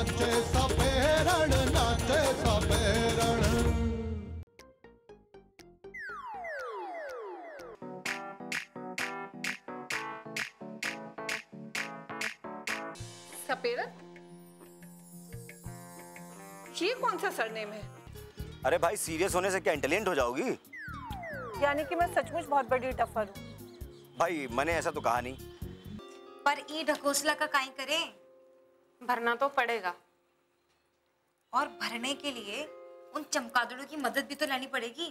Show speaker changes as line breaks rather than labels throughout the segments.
नाचे सपेरण, नाचे सपेरण।
सपेरन? ये कौन सा सरनेम है?
अरे भाई सीरियस होने से क्या इंटेलिजेंट हो जाओगी?
यानी कि मैं सचमुच बहुत बड़ी टफर हूँ।
भाई मैंने ऐसा तो कहा नहीं।
पर ई ढकोसला का काई करे,
भरना तो पड़ेगा।
और भरने के लिए उन चमगादड़ों की मदद भी तो लेनी पड़ेगी।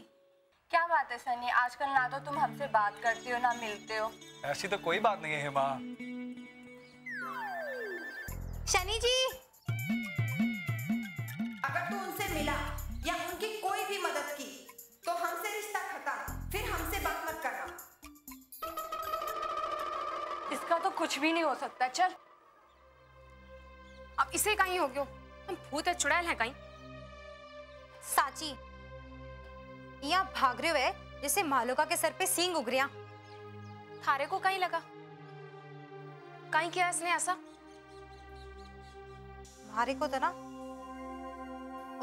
क्या बात है सनी, आजकल ना तो तुम हमसे बात करती हो ना मिलते हो।
ऐसी तो कोई बात नहीं है हेमा।
शनि जी,
अगर तू उनसे मिला या उनकी कोई भी मदद की तो हमसे रिश्ता खत्म, फिर हमसे बात मत करना।
इसका तो कुछ भी नहीं हो सकता। चल अब इसे कहीं हो गयो, हम भूत है चुड़ैल है कहीं।
साची यहाँ भाग रहे हुए जैसे मालोका के सर पे सींग उग रहा।
थारे को कहीं लगा, कहीं किया इसने ऐसा?
मारे को तो ना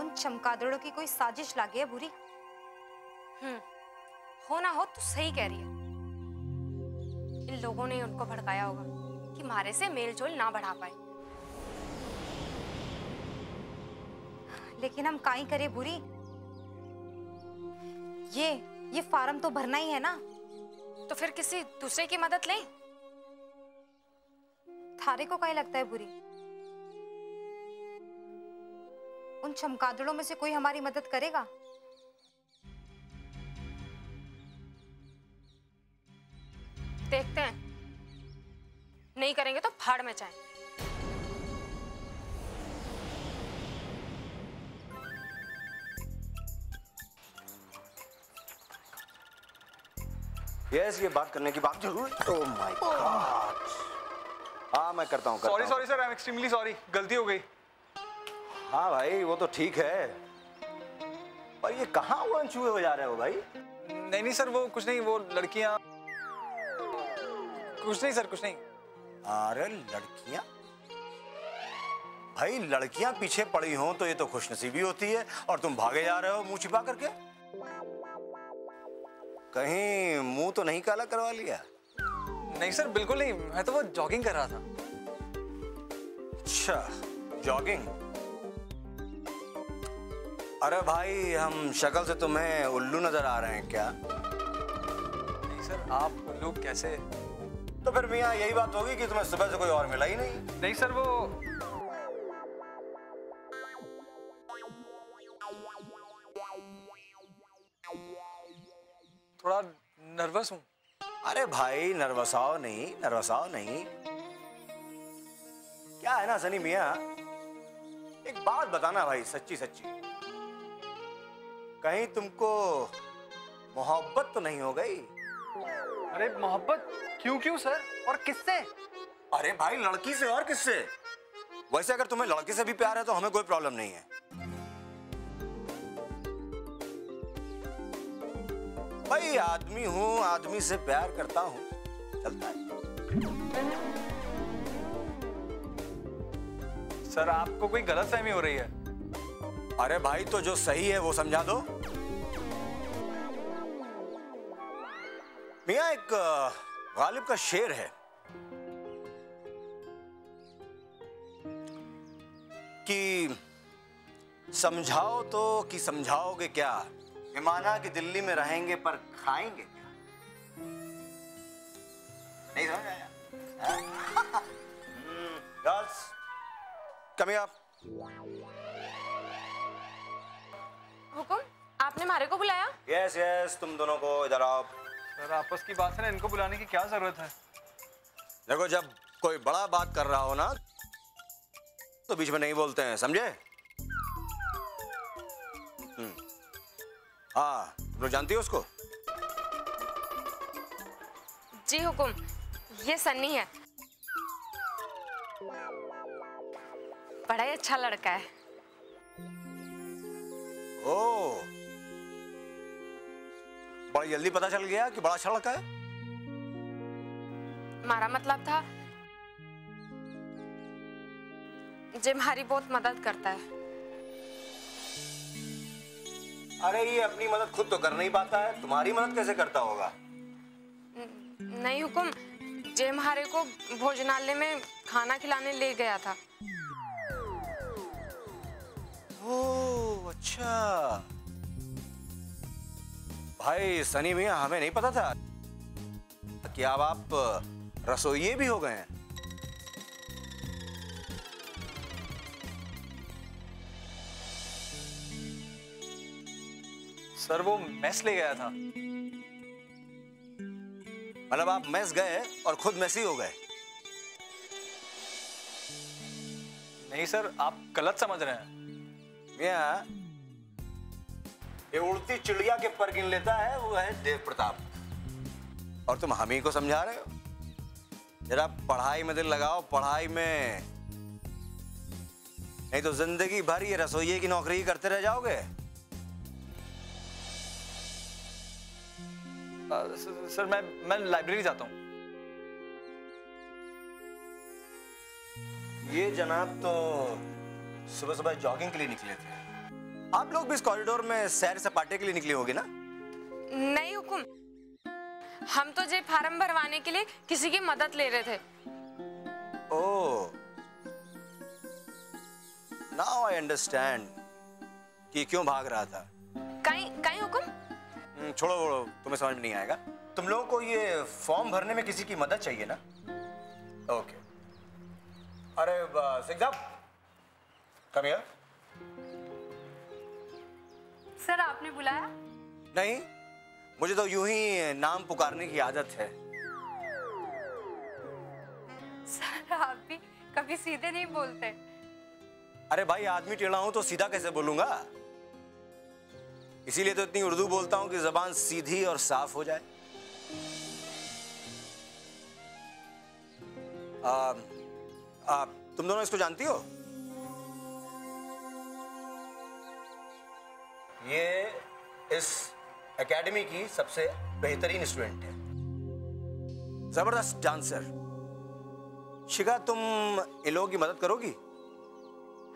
उन चमगादड़ों की कोई साजिश लागी है बुरी।
हो ना हो तो सही कह रही है। इन लोगों ने उनको भड़काया होगा कि मारे से मेलजोल ना बढ़ा पाए।
लेकिन हम काई करे बुरी, ये फार्म तो भरना ही है ना।
तो फिर किसी दूसरे की मदद लें।
थारे को काई लगता है बुरी, उन चमगादड़ों में से कोई हमारी मदद करेगा?
देखते हैं, नहीं करेंगे तो फाड़ में जाए।
यस, ये बात करने की बात जरूर। Oh my God. हाँ मैं करता हूँ।
Sorry sorry sir, I am extremely sorry, गलती हो गई।
हाँ भाई वो तो ठीक है, पर ये कहाँ उड़न छुए हो जा रहे हो भाई?
नहीं सर, वो कुछ नहीं, वो लड़कियां। कुछ नहीं सर, कुछ नहीं।
अरे लड़कियां? भाई लड़कियां पीछे पड़ी हों तो ये तो खुशनसीबी होती है, और तुम भागे जा रहे हो मुंह छिपा करके। कहीं मुंह तो नहीं काला करवा लिया?
नहीं सर, बिल्कुल नहीं, मैं तो वो जॉगिंग कर रहा था।
अच्छा जॉगिंग। अरे भाई हम शक्ल से तुम्हें उल्लू नजर आ रहे हैं क्या?
नहीं सर, आप उल्लू कैसे?
तो फिर मियाँ यही बात होगी कि तुम्हें सुबह से कोई और मिला ही नहीं।
नहीं सर, वो थोड़ा नर्वस हूँ।
अरे भाई नर्वसाओ नहीं, नर्वसाओ नहीं। क्या है ना सनी मियाँ, एक बात बताना भाई, सच्ची सच्ची, कहीं तुमको मोहब्बत तो नहीं हो गई?
अरे मोहब्बत? क्यों सर, और किससे?
अरे भाई लड़की से, और किससे? वैसे अगर तुम्हें लड़की से भी प्यार है तो हमें कोई प्रॉब्लम नहीं है भाई। आदमी हूं, आदमी से प्यार करता हूं, चलता है।
सर आपको कोई गलतफहमी हो रही है।
अरे भाई तो जो सही है वो समझा दो। मियां एक गालिब का शेर है कि समझाओ तो कि समझाओगे क्या, माना कि दिल्ली में रहेंगे पर खाएंगे क्या। नहीं समझ आया? Girls come here.
हुकुम, आपने मारे को बुलाया?
यस यस, तुम दोनों को इधर आओ।
सर आपस की बात है ना, इनको बुलाने की क्या जरूरत है?
देखो जब कोई बड़ा बात कर रहा हो ना तो बीच में नहीं बोलते हैं, समझे? हाँ, तुम जानती हो उसको?
जी हुकुम, ये सन्नी है, बड़ा ही अच्छा लड़का है।
ओह, बड़ा जल्दी पता चल गया कि बड़ा अच्छा लड़का है।
हमारा मतलब था जे हमारी बहुत मदद करता है।
अरे ये अपनी मदद खुद तो कर नहीं पाता है, तुम्हारी मदद कैसे करता होगा?
नहीं हुकुम, जे हमारे को भोजनालय में खाना खिलाने ले गया था।
ओह अच्छा, भाई सनी मियां, हमें नहीं पता था कि अब आप रसोइये भी हो गए हैं।
सर वो मेस ले गया था।
मतलब आप मेस गए और खुद मेसी हो गए?
नहीं सर, आप गलत समझ रहे हैं।
मियां, ये उड़ती चिड़िया के पर गिन लेता है वो है देव प्रताप, और तुम हम ही को समझा रहे हो। जरा पढ़ाई में दिल लगाओ, पढ़ाई में, नहीं तो जिंदगी भर ये रसोइये की नौकरी ही करते रह जाओगे।
सर मैं लाइब्रेरी जाता हूँ।
ये जनाब तो सुबह सुबह जॉगिंग के लिए निकले थे। आप लोग भी इस कॉरिडोर में सैर सपाटे के लिए निकली होगी ना?
नहीं हुकुम, हम तो जे फार्म भरवाने के लिए किसी की मदद ले रहे थे।
ओह, नाउ आई अंडरस्टैंड कि क्यों भाग रहा था।
कहीं कहीं हुकुम?
छोड़ो, तुम्हें समझ में नहीं आएगा। तुम लोगों को ये फॉर्म भरने में किसी की मदद चाहिए ना? ओके। अरे सिंह साहब, कम हियर।
सर आपने बुलाया?
नहीं, मुझे तो यूं ही नाम पुकारने की आदत है।
सर आप भी कभी सीधे नहीं बोलते।
अरे भाई, आदमी टेढ़ा हूं तो सीधा कैसे बोलूंगा? इसीलिए तो इतनी उर्दू बोलता हूं कि जबान सीधी और साफ हो जाए। तुम दोनों इसको जानती हो? ये इस एकेडमी की सबसे बेहतरीन स्टूडेंट है, जबरदस्त डांसर। शिखा, तुम इन लोगों की मदद करोगी?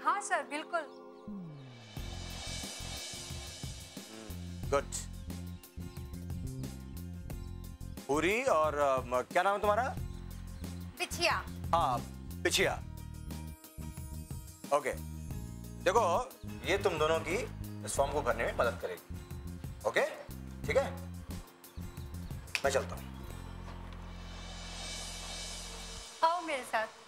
हाँ सर, बिल्कुल।
गुड। पूरी और क्या नाम है तुम्हारा?
बिछिया।
हाँ, पिछिया। ओके, देखो ये तुम दोनों की इस फॉर्म को भरने में मदद करेगी। ओके, ठीक है, मैं चलता हूँ।
आओ मेरे साथ।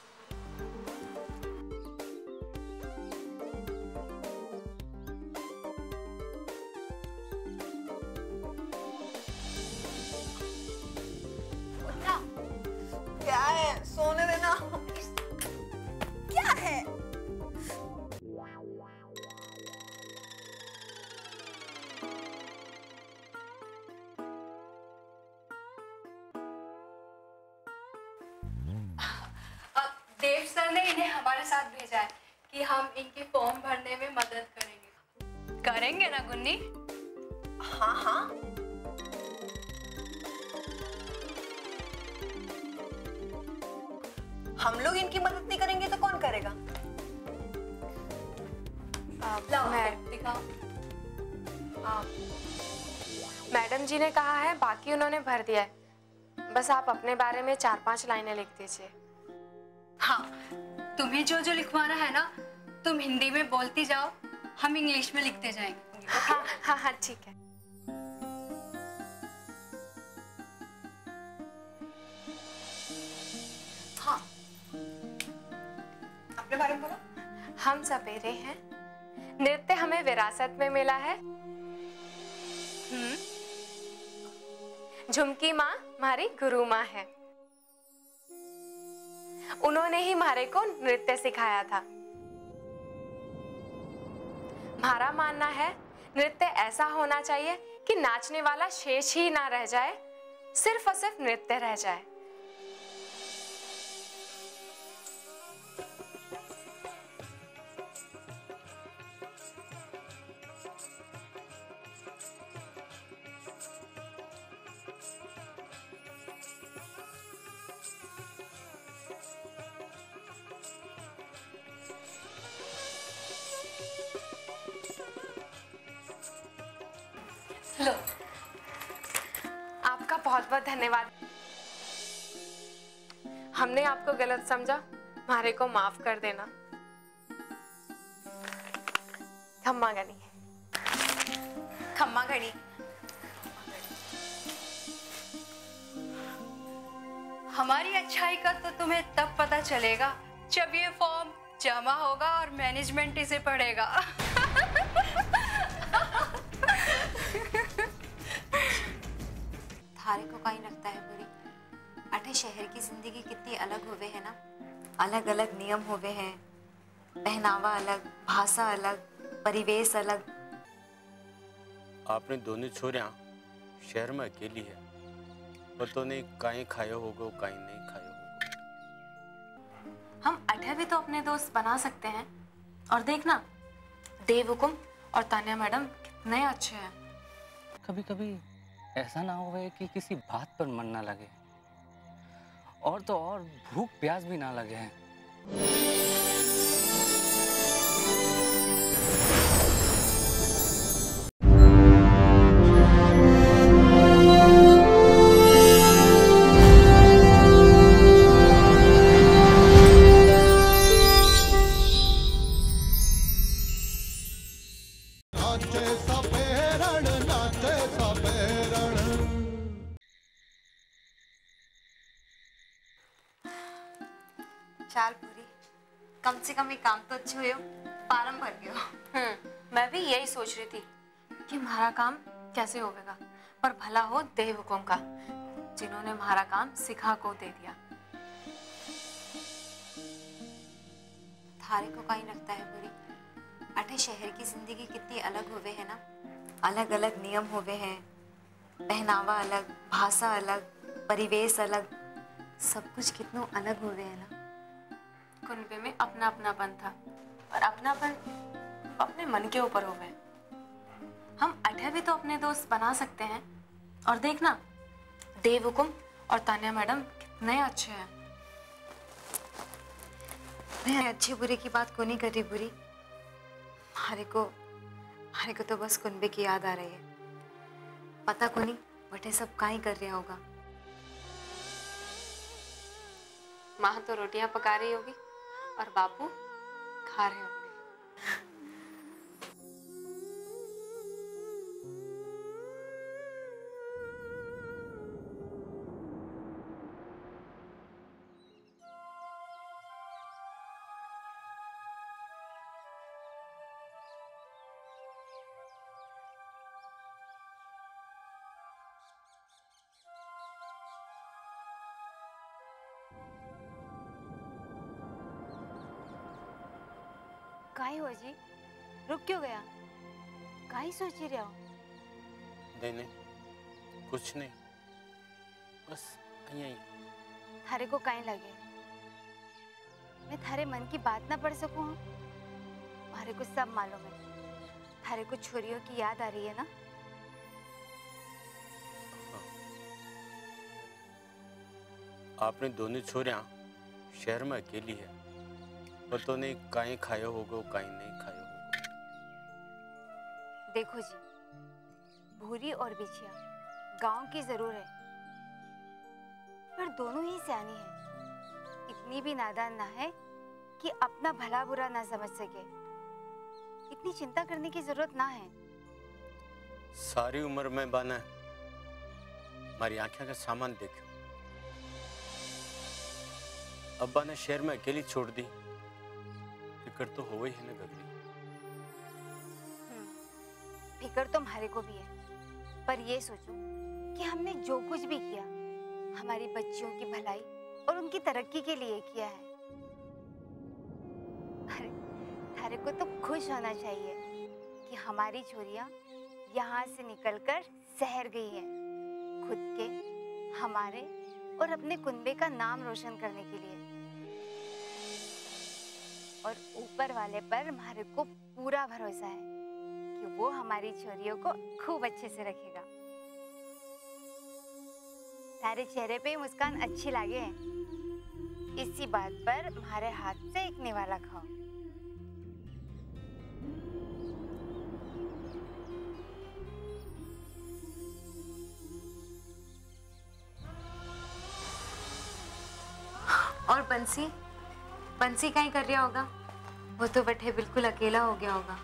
क्या है? सोने देना। क्या है?
देव सर ने इन्हें हमारे साथ भेजा है कि हम इनके फॉर्म भरने में मदद करेंगे। करेंगे ना गुन्नी?
हाँ हाँ। हम लोग इनकी मदद नहीं करेंगे तो कौन करेगा?
दिखाओ।
मैडम जी ने कहा है, बाकी उन्होंने भर दिया है। बस आप अपने बारे में 4-5 लाइनें लिख दीजिए।
हाँ, तुम्हें जो जो लिखवाना है ना, तुम हिंदी में बोलती जाओ, हम इंग्लिश में लिखते जाएंगे।
हाँ हाँ हाँ, ठीक है।
हाँ, अपने बारे में बोलो।
हम सपेरे हैं, नृत्य हमें विरासत में मिला है। झुमकी माँ हमारी गुरु माँ है, उन्होंने ही हमारे को नृत्य सिखाया था। हमारा मानना है नृत्य ऐसा होना चाहिए कि नाचने वाला शेष ही ना रह जाए, सिर्फ और सिर्फ नृत्य रह जाए। लो, आपका बहुत बहुत धन्यवाद। हमने आपको गलत समझा, हमारे को माफ कर देना। खम्मा गणी।
खम्मा घड़ी।
हमारी अच्छाई का तो तुम्हें तब पता चलेगा जब ये फॉर्म जमा होगा और मैनेजमेंट इसे पढ़ेगा।
थारे को कहीं लगता है बुरी, अठे शहर की जिंदगी कितनी अलग होवे है ना। अलग अलग नियम होवे हैं, पहनावा अलग, भाषा अलग, परिवेश अलग।
आपने दोनों छोरियां शहर में अकेली है, पतो नहीं काई खायो होगो काई नहीं खायो होगो।
हम अठे भी तो अपने दोस्त बना सकते हैं। और देखना, देव हुकुम और तान्या मैडम कितने अच्छे हैं।
कभी कभी ऐसा ना होवे कि किसी बात पर मन ना लगे, और तो और भूख प्यास भी ना लगे हैं।
नाचे सबे रण, नाचे सबे रण।
चाल पूरी, कम से कम ये काम तो अच्छे हुए हो, पारम भर गए हो।
मैं भी यही सोच रही थी कि हमारा काम कैसे होगा, पर भला हो देव हुकुम का, जिन्होंने हमारा काम सिखा को दे दिया।
थारे को कहीं लगता है बुरी, अठे शहर की जिंदगी कितनी अलग होवे है ना। अलग अलग नियम होवे हैं, पहनावा अलग, भाषा अलग, परिवेश अलग, सब कुछ कितना अलग होवे है ना।
कुनबे में अपना अपनापन था, और अपनापन अपने मन के ऊपर हो गए। हम अठे भी तो अपने दोस्त बना सकते हैं। और देखना, देव हुकुम और तान्या मैडम कितने अच्छे हैं।
मैं अच्छे बुरे की बात को नहीं कर रही बुरी, हमारे को तो बस कुनबे की याद आ रही है। पता को नहीं बटे सब काई कर रहा होगा।
माँ तो रोटियां पका रही होगी और बापू खा रहे होंगे।
काई हो जी, रुक क्यों गया? काई सोच रहे हो?
नहीं, कुछ नहीं, बस यही।
थारे को काई लगे मैं थारे मन की बात ना पढ़ सकूं? मारे को सब मालूम है, थारे को छोरियों की याद आ रही है ना।
आपने दोनों छोरियां शहर में अकेली है, पतो नहीं काई खायो होगो काई नहीं खायो होगो।
देखो जी, भूरी और बिछिया गांव की जरूर है, पर दोनों ही सियानी है। इतनी भी नादान ना है कि अपना भला बुरा ना समझ सके। इतनी चिंता करने की जरूरत ना है।
सारी उम्र में बना हमारी आंखें का सामान देखो, अब्बा ने शहर में अकेली छोड़ दी, फिक्र तो हो ही है ना गगरी।
फिक्र तो हमारे को भी है, पर ये सोचो कि हमने जो कुछ भी किया हमारी बच्चियों की भलाई और उनकी तरक्की के लिए किया है। अरे थारे को तो खुश होना चाहिए कि हमारी छोरियां यहाँ से निकलकर शहर गई है, खुद के, हमारे और अपने कुनबे का नाम रोशन करने के लिए। और ऊपर वाले पर हमारे को पूरा भरोसा है कि वो हमारी छोरियों को खूब अच्छे से रखेगा। तारे चेहरे पे मुस्कान अच्छी लगे, इसी बात पर हमारे हाथ से एक निवाला खाओ।
बंसी बंसी कहीं कर रहा होगा, वो तो बैठे बिल्कुल अकेला हो गया होगा।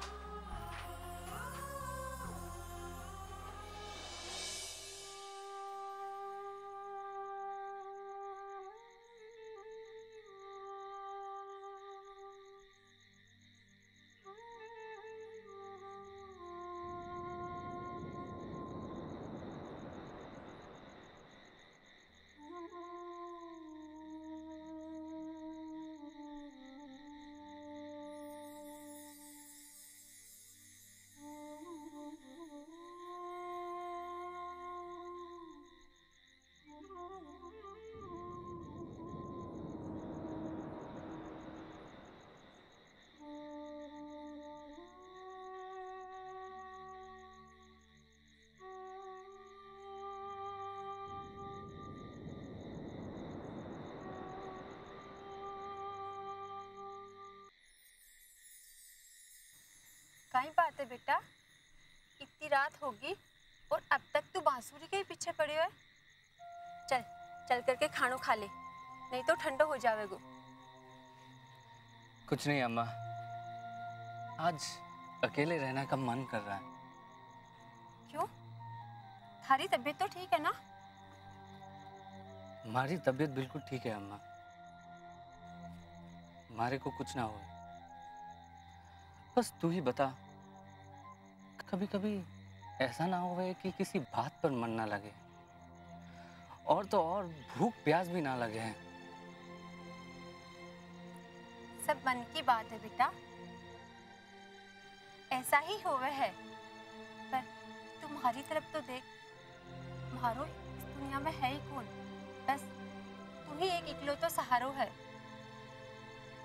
कहीं बात है बेटा, इतनी रात होगी और अब तक तू बांसुरी के ही पीछे पड़ी है। चल चल करके खानो खा ले, नहीं तो ठंडो हो जावेगो।
कुछ नहीं अम्मा, आज अकेले रहने का मन कर रहा है।
क्यों? थारी तबीयत तो ठीक है ना?
हमारी तबीयत बिल्कुल ठीक है अम्मा, हमारे को कुछ ना हो। बस तू ही बता, कभी कभी ऐसा ना हो कि किसी बात पर मन ना लगे, और तो और भूख प्यास भी ना लगे हैं।
सब मन की बात है बेटा, ऐसा ही होवे है। पर तुम्हारी तरफ तो देख, मारो इस दुनिया में है ही कौन? बस तू ही एक इकलौता सहारा है।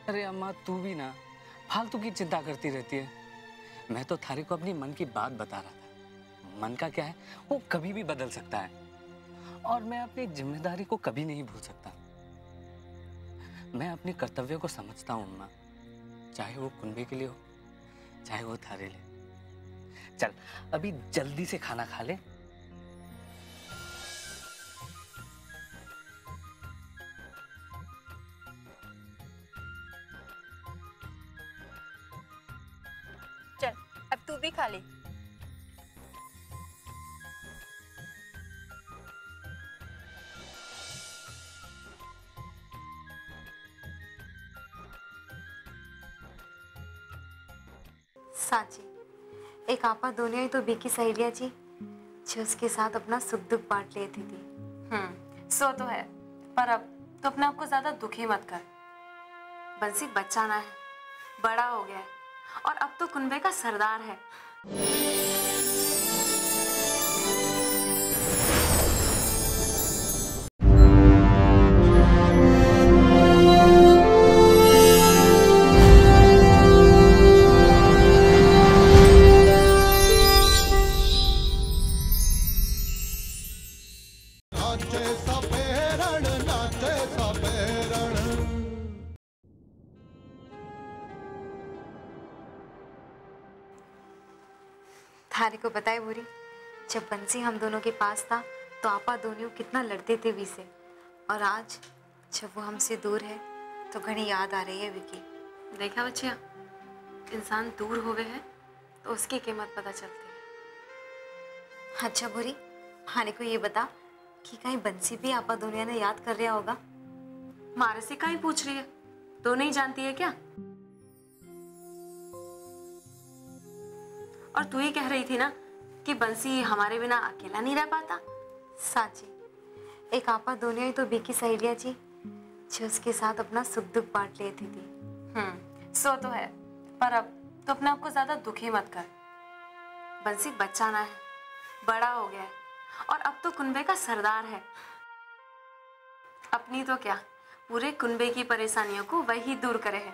अरे अम्मा, तू भी ना फालतू की चिंता करती रहती है। मैं तो थारी को अपनी मन की बात बता रहा था। मन का क्या है, वो कभी भी बदल सकता है, और मैं अपनी जिम्मेदारी को कभी नहीं भूल सकता। मैं अपने कर्तव्य को समझता हूँ अम्मा, चाहे वो कुंबे के लिए हो, चाहे वो थारे लिए। चल अभी जल्दी से खाना खा ले।
चल अब तू भी खा ले।
साची, एक आपा दुनिया ही तो बीकी सहेलिया जी, जो उसके साथ अपना सुख दुख बांट लेती थी। सो तो है, पर अब तो अपने आप को ज्यादा दुखी मत कर। बंसी बच्चा ना है, बड़ा हो गया है, और अब तो कुनबे का सरदार है।
नाचे सपेरण, नाचे सपेरण।
थारे को पता है बुरी, जब बंसी हम दोनों के पास था तो आपा दोनों कितना लड़ते थे वी से, और आज जब वो हमसे दूर है तो घनी याद आ रही है विकी। देखा बच्चिया, इंसान दूर हो गए है तो उसकी कीमत पता चलती है। अच्छा बुरी, हाने को ये बता कि कहीं बंसी भी आपा दुनिया ने याद कर रहा होगा? मारे से कहीं पूछ रही है, तो नहीं जानती है क्या? और तू ही कह रही थी ना कि बंसी हमारे बिना अकेला नहीं रह पाता। साची, एक आपा दुनिया ही तो बीकी सहेलिया जी, जो उसके साथ अपना सुख दुख बांट लेती थी। सो तो है, पर अब तो अपने आप को ज्यादा दुखी मत कर। बंसी बच्चा ना है, बड़ा हो गया है, और अब तो कुनबे का सरदार है। अपनी तो क्या, पूरे कुनबे की परेशानियों को वही दूर करे है।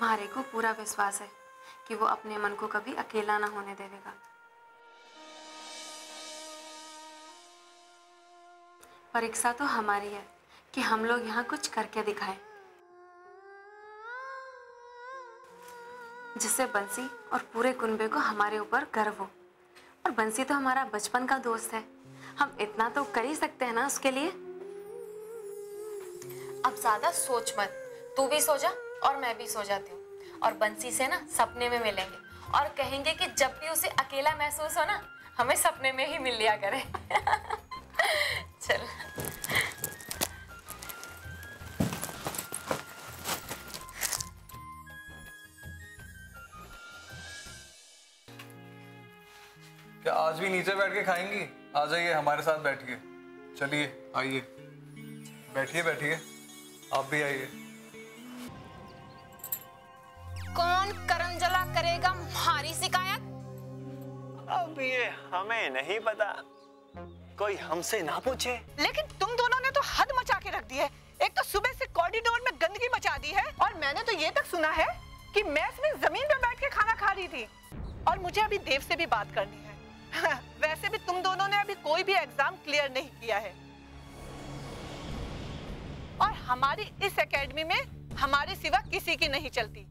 मारे को पूरा विश्वास है कि वो अपने मन को कभी अकेला ना होने देगा। परीक्षा तो हमारी है कि हम लोग यहाँ कुछ करके दिखाएं, जिससे बंसी और पूरे कुनबे को हमारे ऊपर गर्व हो। और बंसी तो हमारा बचपन का दोस्त है, हम इतना तो कर ही सकते हैं ना उसके लिए। अब ज्यादा सोच मत, तू भी सो जा और मैं भी सो जाती हूँ। और बंसी से ना सपने में मिलेंगे और कहेंगे कि जब भी उसे अकेला महसूस हो ना, हमें सपने में ही मिल लिया करे। चल।
क्या आज भी नीचे बैठ के खाएंगी? आ जाइए हमारे साथ बैठिए। चलिए आइए, बैठिए बैठिए, आप भी आइए।
कौन करंजला करेगा हमारी शिकायत?
अब ये हमें नहीं पता, कोई हमसे ना पूछे।
लेकिन तुम दोनों ने तो हद मचा के रख दी है। एक तो सुबह से कॉरिडोर में गंदगी मचा दी है, और मैंने तो ये तक सुना है कि मेस में जमीन पर बैठ के खाना खा रही थी। और मुझे अभी देव से भी बात करनी है। वैसे भी तुम दोनों ने अभी कोई भी एग्जाम क्लियर नहीं किया है, और हमारी इस एकेडमी में हमारे सिवा किसी की नहीं चलती।